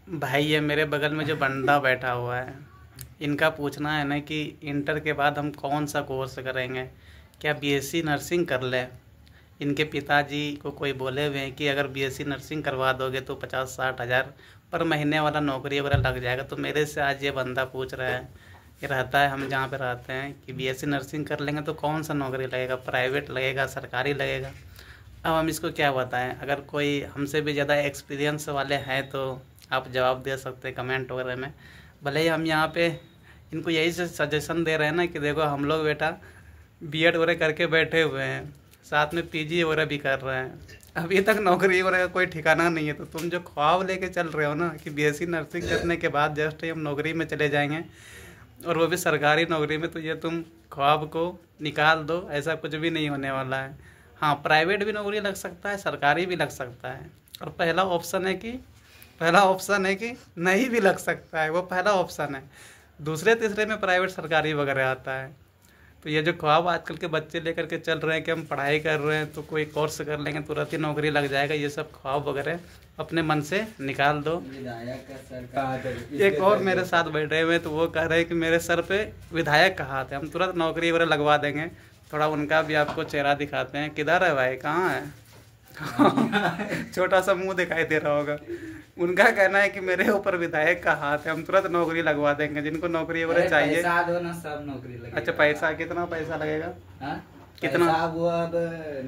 भाई ये मेरे बगल में जो बंदा बैठा हुआ है, इनका पूछना है ना कि इंटर के बाद हम कौन सा कोर्स करेंगे, क्या बीएससी नर्सिंग कर लें। इनके पिताजी को कोई बोले हुए हैं कि अगर बीएससी नर्सिंग करवा दोगे तो 50-60 हज़ार पर महीने वाला नौकरी वगैरह लग जाएगा। तो मेरे से आज ये बंदा पूछ रहा है, ये रहता है हम जहाँ पे रहते हैं, कि बीएससी नर्सिंग कर लेंगे तो कौन सा नौकरी लगेगा, प्राइवेट लगेगा सरकारी लगेगा। अब हम इसको क्या बताएं। अगर कोई हमसे भी ज़्यादा एक्सपीरियंस वाले हैं तो आप जवाब दे सकते हैं कमेंट वगैरह में। भले ही हम यहाँ पे इनको यही से सजेशन दे रहे हैं ना कि देखो हम लोग बेटा बीएड वगैरह करके बैठे हुए हैं, साथ में पीजी वगैरह भी कर रहे हैं, अभी तक नौकरी वगैरह का कोई ठिकाना नहीं है। तो तुम जो ख्वाब लेके चल रहे हो ना कि बीएससी नर्सिंग करने के बाद जस्ट ही हम नौकरी में चले जाएंगे और वो भी सरकारी नौकरी में, तो ये तुम ख्वाब को निकाल दो। ऐसा कुछ भी नहीं होने वाला है। हाँ, प्राइवेट भी नौकरी लग सकता है, सरकारी भी लग सकता है। और पहला ऑप्शन है कि नहीं भी लग सकता है, वो पहला ऑप्शन है। दूसरे तीसरे में प्राइवेट सरकारी वगैरह आता है। तो ये जो ख्वाब आजकल के बच्चे लेकर के चल रहे हैं कि हम पढ़ाई कर रहे हैं तो कोई कोर्स कर लेंगे तुरंत ही नौकरी लग जाएगा, ये सब ख्वाब वगैरह अपने मन से निकाल दो। एक और मेरे साथ बैठे हुए तो वो कह रहे हैं कि मेरे सर पे विधायक का हाथ है, हम तुरंत नौकरी वगैरह लगवा देंगे। थोड़ा उनका भी आपको चेहरा दिखाते हैं। किधर है भाई, कहाँ है? छोटा सा मुंह दिखाई दे रहा होगा। उनका कहना है कि मेरे ऊपर विधायक का हाथ है, हम तुरंत नौकरी लगवा देंगे जिनको नौकरी वगैरह चाहिए। पैसा दो ना, सब नौकरी लगेगा। अच्छा, पैसा कितना पैसा लगेगा? कितना? वो अब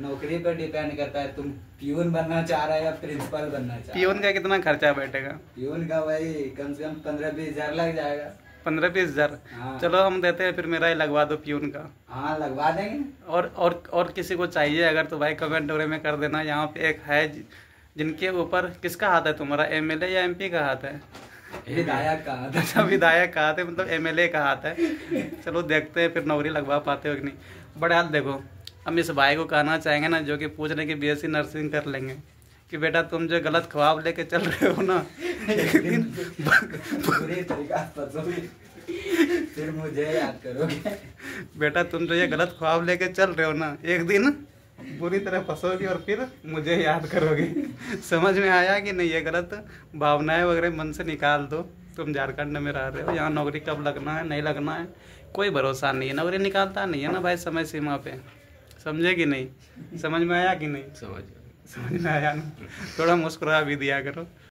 नौकरी पर डिपेंड करता है, तुम प्यून बनना चाह रहे हो या प्रिंसिपल बनना चाह रहे हो। प्यून का कितना खर्चा बैठेगा? प्यून का वही कम से कम 15-20 हज़ार लग जाएगा। 15-20 हज़ार? हाँ। चलो हम देते हैं, फिर मेरा ही लगवा दो प्यून का। हाँ, लगवा देंगे। और किसी को चाहिए अगर तो भाई कमेंट वगैरह में कर देना। यहाँ पे एक है जिनके ऊपर किसका हाथ है तुम्हारा, एमएलए या एमपी का हाथ है? विधायक का हाथ है। अच्छा, विधायक का हाथ है, मतलब एमएलए का हाथ है। चलो देखते हैं फिर नौकरी लगवा पाते हो कि नहीं। बड़े हाथ देखो, हम इस भाई को कहना चाहेंगे ना जो कि पूछ रहे कि बीएससी नर्सिंग कर लेंगे, कि बेटा तुम जो गलत ख्वाब लेके चल रहे हो ना, एक दिन पूरी तरीका फिर मुझे याद करोगे। बेटा तुम जो ये गलत ख्वाब लेके चल रहे हो ना, एक दिन बुरी तरह फंसोगे और फिर मुझे याद करोगे। समझ में आया कि नहीं? ये गलत भावनाएं वगैरह मन से निकाल दो। तुम झारखंड में रह रहे हो, यहाँ नौकरी कब लगना है नहीं लगना है कोई भरोसा नहीं है। नौकरी निकालता नहीं है ना भाई समय सीमा पे, समझे कि नहीं? समझ में आया कि नहीं? समझ में आया ना? थोड़ा मुस्कुरा भी दिया करो।